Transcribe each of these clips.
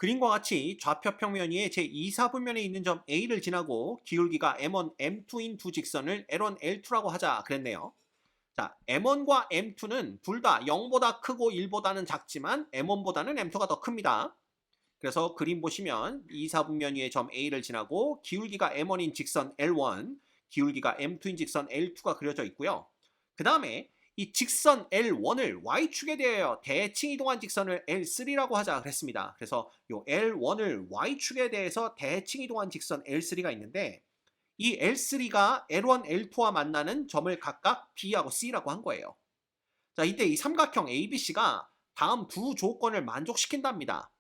그림과 같이 좌표 평면 위에 제2사분면에 있는 점 A를 지나고 기울기가 M1, M2인 두 직선을 L1, L2라고 하자 그랬네요. 자, M1과 M2는 둘 다 0보다 크고 1보다는 작지만 M1보다는 M2가 더 큽니다. 그래서 그림 보시면 2사분면 위에 점 A를 지나고 기울기가 M1인 직선 L1, 기울기가 M2인 직선 L2가 그려져 있고요. 그 다음에 이 직선 L1을 Y축에 대하여 대칭 이동한 직선을 L3라고 하자 그랬습니다. 그래서 이 L1을 Y축에 대해서 대칭 이동한 직선 L3가 있는데 이 L3가 L1, L2와 만나는 점을 각각 B하고 C라고 한 거예요. 자, 이때 이 삼각형 ABC가 다음 두 조건을 만족시킨답니다.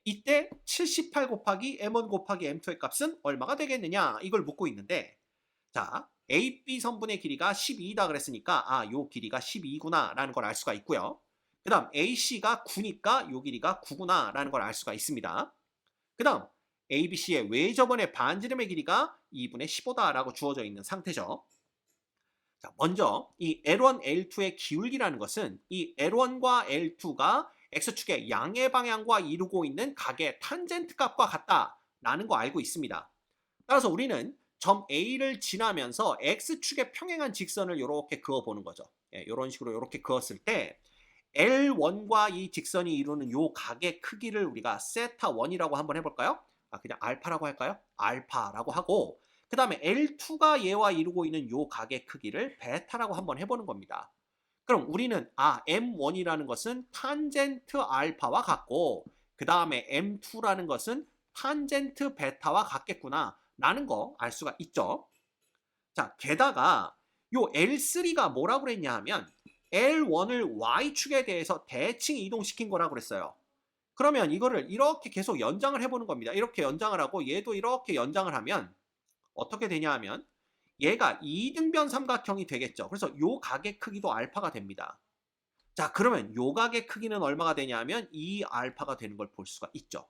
이때 78 곱하기 M1 곱하기 M2의 값은 얼마가 되겠느냐 이걸 묻고 있는데, 자, AB 선분의 길이가 12다 그랬으니까 요 길이가 12구나 라는 걸 알 수가 있고요. 그 다음 AC가 9니까 요 길이가 9구나 라는 걸 알 수가 있습니다. 그 다음 ABC의 외접원의 반지름의 길이가 2분의 15다 라고 주어져 있는 상태죠. 자, 먼저 이 L1, L2의 기울기라는 것은 이 L1과 L2가 X축의 양의 방향과 이루고 있는 각의 탄젠트 값과 같다라는 거 알고 있습니다. 따라서 우리는 점 A를 지나면서 X축에 평행한 직선을 이렇게 그어보는 거죠. 이런 식으로 이렇게 그었을 때 L1과 이 직선이 이루는 요 각의 크기를 우리가 세타1이라고 한번 해볼까요? 그냥 알파라고 할까요? 알파라고 하고, 그 다음에 L2가 얘와 이루고 있는 요 각의 크기를 베타라고 한번 해보는 겁니다. 그럼 우리는 M1이라는 것은 탄젠트 알파와 같고, 그 다음에 M2라는 것은 탄젠트 베타와 같겠구나 라는 거 알 수가 있죠. 자, 게다가 요 L3가 뭐라고 그랬냐 하면 L1을 Y축에 대해서 대칭 이동시킨 거라고 그랬어요. 그러면 이거를 이렇게 계속 연장을 해보는 겁니다. 이렇게 연장을 하고 얘도 이렇게 연장을 하면 어떻게 되냐 하면 얘가 이등변 삼각형이 되겠죠. 그래서 요 각의 크기도 알파가 됩니다. 자, 그러면 요 각의 크기는 얼마가 되냐 하면 2알파가 되는 걸 볼 수가 있죠.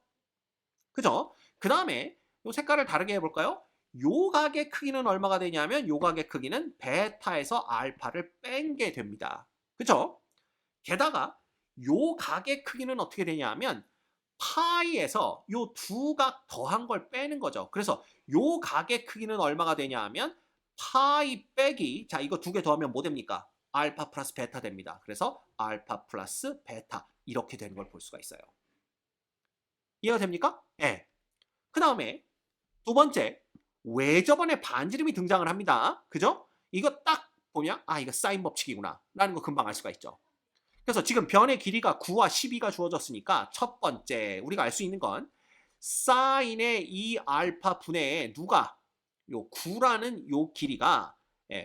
그죠? 그 다음에 요 색깔을 다르게 해볼까요? 요 각의 크기는 얼마가 되냐면 요 각의 크기는 베타에서 알파를 뺀 게 됩니다. 그죠? 게다가 요 각의 크기는 어떻게 되냐면 파이에서 요 두 각 더한 걸 빼는 거죠. 그래서 요 각의 크기는 얼마가 되냐 하면 파이 빼기, 자, 이거 두 개 더하면 뭐 됩니까? 알파 플러스 베타 됩니다. 그래서 알파 플러스 베타 이렇게 되는 걸 볼 수가 있어요. 이해가 됩니까? 네. 그 다음에 두 번째, 외접원의 반지름이 등장을 합니다. 그죠? 이거 딱 보면 이거 사인 법칙이구나 라는 거 금방 알 수가 있죠. 그래서 지금 변의 길이가 9와 12가 주어졌으니까 첫 번째 우리가 알 수 있는 건 사인의 2알파 분의 누가 요 9라는 요 길이가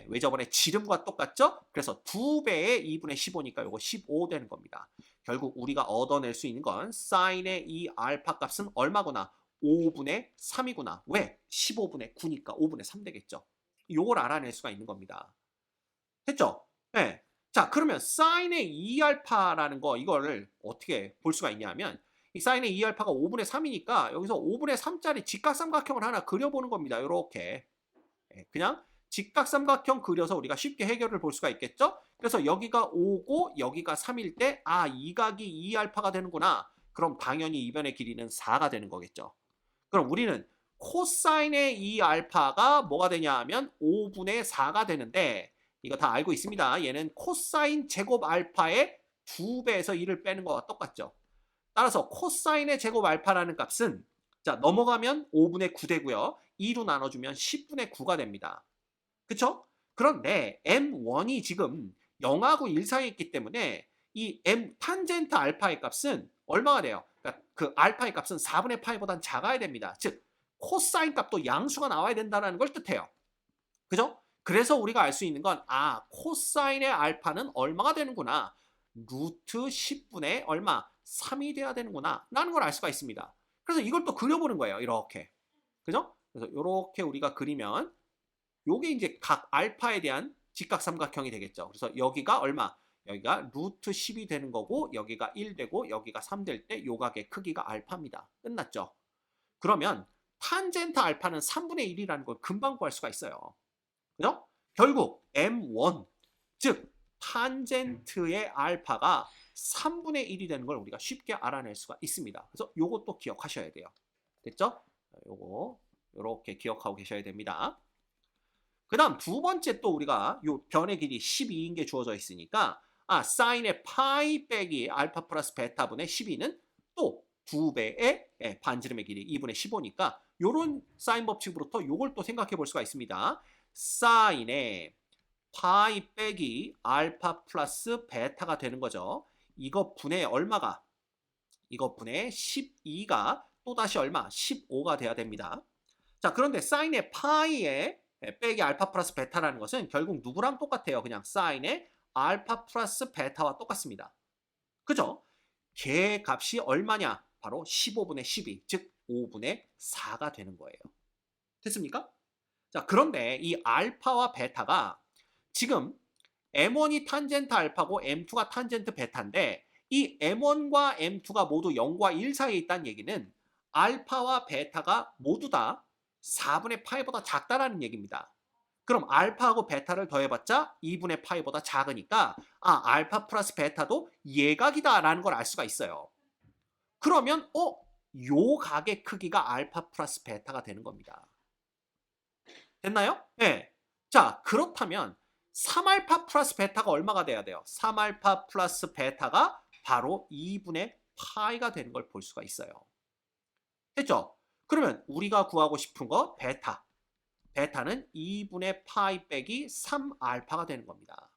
외접원의 지름과 똑같죠? 그래서 2배의 2분의 15니까 요거 15 되는 겁니다. 결국 우리가 얻어낼 수 있는 건 사인의 2알파 값은 얼마구나? 5분의 3이구나. 왜? 15분의 9니까 5분의 3 되겠죠. 요걸 알아낼 수가 있는 겁니다. 됐죠? 네. 자, 그러면 사인의 2알파라는 거 이거를 어떻게 볼 수가 있냐면 이 사인의 2알파가 5분의 3이니까 여기서 5분의 3짜리 직각삼각형을 하나 그려보는 겁니다. 이렇게 그냥 직각삼각형 그려서 우리가 쉽게 해결을 볼 수가 있겠죠? 그래서 여기가 5고 여기가 3일 때 이 각이 2알파가 되는구나. 그럼 당연히 이 변의 길이는 4가 되는 거겠죠. 그럼 우리는 코사인의 2알파가 뭐가 되냐 하면 5분의 4가 되는데 이거 다 알고 있습니다. 얘는 코사인 제곱 알파의 2배에서 1을 빼는 거와 똑같죠. 따라서 코사인의 제곱 알파라는 값은 자, 넘어가면 5분의 9 되고요. 2로 나눠주면 10분의 9가 됩니다. 그쵸? 그런데 M1이 지금 0하고 1 사이에 있기 때문에 이 M 탄젠트 알파의 값은 얼마가 돼요? 그러니까 그 알파의 값은 4분의 파이보단 작아야 됩니다. 즉 코사인 값도 양수가 나와야 된다는 걸 뜻해요. 그죠? 그래서 우리가 알 수 있는 건 코사인의 알파는 얼마가 되는구나. 루트 10분의 얼마? 3이 돼야 되는구나 라는 걸 알 수가 있습니다. 그래서 이걸 또 그려보는 거예요. 이렇게. 그죠? 그래서 이렇게 우리가 그리면 요게 이제 각 알파에 대한 직각삼각형이 되겠죠. 그래서 여기가 얼마? 여기가 루트 10이 되는 거고 여기가 1 되고 여기가 3 될 때 요 각의 크기가 알파입니다. 끝났죠? 그러면 탄젠트 알파는 3분의 1이라는 걸 금방 구할 수가 있어요. 그죠? 결국 M1, 즉 탄젠트의 알파가 3분의 1이 되는 걸 우리가 쉽게 알아낼 수가 있습니다. 그래서 요것도 기억하셔야 돼요. 됐죠? 요거 요렇게 기억하고 계셔야 됩니다. 그 다음 두 번째 또 우리가 요 변의 길이 12인 게 주어져 있으니까 사인의 파이 빼기 알파 플러스 베타분의 12는 또 2배의 반지름의 길이 2분의 15니까 요런 사인 법칙으로부터 요걸 또 생각해 볼 수가 있습니다. 사인의 파이 빼기 알파 플러스 베타가 되는 거죠. 이거 분의 얼마가? 이거 분의 12가 또다시 얼마? 15가 돼야 됩니다. 자, 그런데 사인의 파이에 빼기 알파 플러스 베타라는 것은 결국 누구랑 똑같아요? 그냥 사인의 알파 플러스 베타와 똑같습니다. 그죠? 걔 값이 얼마냐? 바로 15분의 12, 즉 5분의 4가 되는 거예요. 됐습니까? 자, 그런데 이 알파와 베타가 지금 M1이 탄젠트 알파고 M2가 탄젠트 베타인데 이 M1과 M2가 모두 0과 1 사이에 있다는 얘기는 알파와 베타가 모두 다 4분의 파이보다 작다라는 얘기입니다. 그럼 알파하고 베타를 더해봤자 2분의 파이보다 작으니까 알파 플러스 베타도 예각이다라는 걸 알 수가 있어요. 그러면 요 각의 크기가 알파 플러스 베타가 되는 겁니다. 됐나요? 네. 자, 그렇다면 3알파 플러스 베타가 얼마가 돼야 돼요? 3알파 플러스 베타가 바로 2분의 파이가 되는 걸 볼 수가 있어요. 됐죠? 그러면 우리가 구하고 싶은 거 베타. 베타는 2분의 파이 빼기 3알파가 되는 겁니다.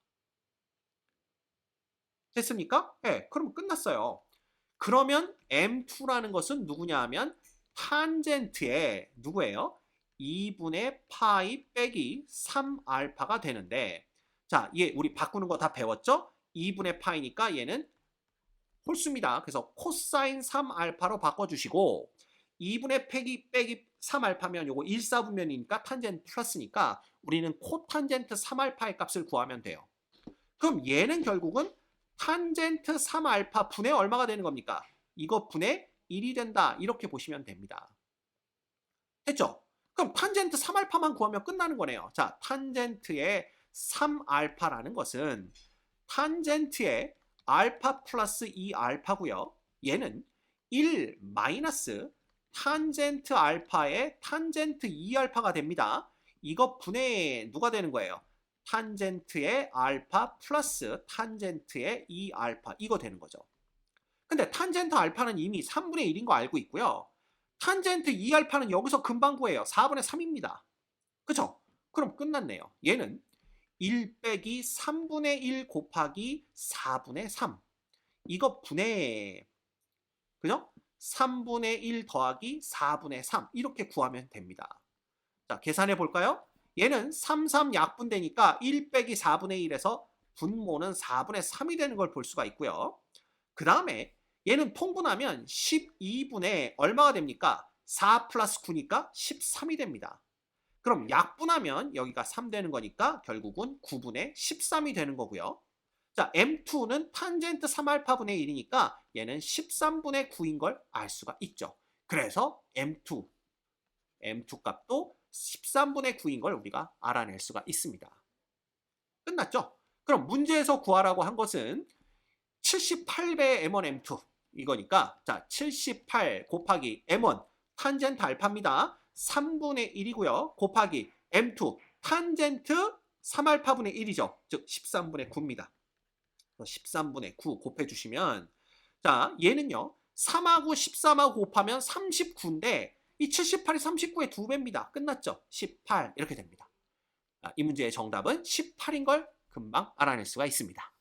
됐습니까? 네, 그럼 끝났어요. 그러면 M2라는 것은 누구냐 하면 탄젠트의 누구예요? 2분의 파이 빼기 3알파가 되는데 자, 얘 우리 바꾸는 거 다 배웠죠? 2분의 파이니까 얘는 홀수입니다. 그래서 코사인 3알파로 바꿔주시고 2분의 빼기 3알파면 요거 1사분면이니까 탄젠트 플러스니까 우리는 코탄젠트 3알파의 값을 구하면 돼요. 그럼 얘는 결국은 탄젠트 3알파 분의 얼마가 되는 겁니까? 이거 분의 1이 된다. 이렇게 보시면 됩니다. 됐죠? 그럼 탄젠트 3알파만 구하면 끝나는 거네요. 자, 탄젠트의 3알파라는 것은 탄젠트의 알파 플러스 2알파고요. 얘는 1 마이너스 탄젠트 알파의 탄젠트 2알파가 됩니다. 이거 분의 누가 되는 거예요? 탄젠트의 알파 플러스 탄젠트의 2알파 이거 되는 거죠. 근데 탄젠트 알파는 이미 3분의 1인 거 알고 있고요. 탄젠트 2알파는 여기서 금방 구해요. 4분의 3입니다. 그쵸? 그럼 끝났네요. 얘는 1 빼기 3분의 1 곱하기 4분의 3 이거 분의 그죠? 3분의 1 더하기 4분의 3 이렇게 구하면 됩니다. 자, 계산해 볼까요? 얘는 3, 3 약분되니까 1 빼기 4분의 1에서 분모는 4분의 3이 되는 걸 볼 수가 있고요. 그 다음에 얘는 통분하면 12분의 얼마가 됩니까? 4 플러스 9니까 13이 됩니다. 그럼 약분하면 여기가 3 되는 거니까 결국은 9분의 13이 되는 거고요. 자, M2는 탄젠트 3알파분의 1이니까 얘는 13분의 9인 걸 알 수가 있죠. 그래서 M2 값도 13분의 9인 걸 우리가 알아낼 수가 있습니다. 끝났죠? 그럼 문제에서 구하라고 한 것은 78배의 M1, M2 이거니까 자, 78 곱하기 M1 탄젠트 알파입니다. 3분의 1이고요. 곱하기 M2 탄젠트 3알파분의 1이죠. 즉 13분의 9입니다. 13분의 9 곱해주시면 자, 얘는요 3하고 13하고 곱하면 39인데 이 78이 39의 2배입니다. 끝났죠? 18 이렇게 됩니다. 이 문제의 정답은 18인 걸 금방 알아낼 수가 있습니다.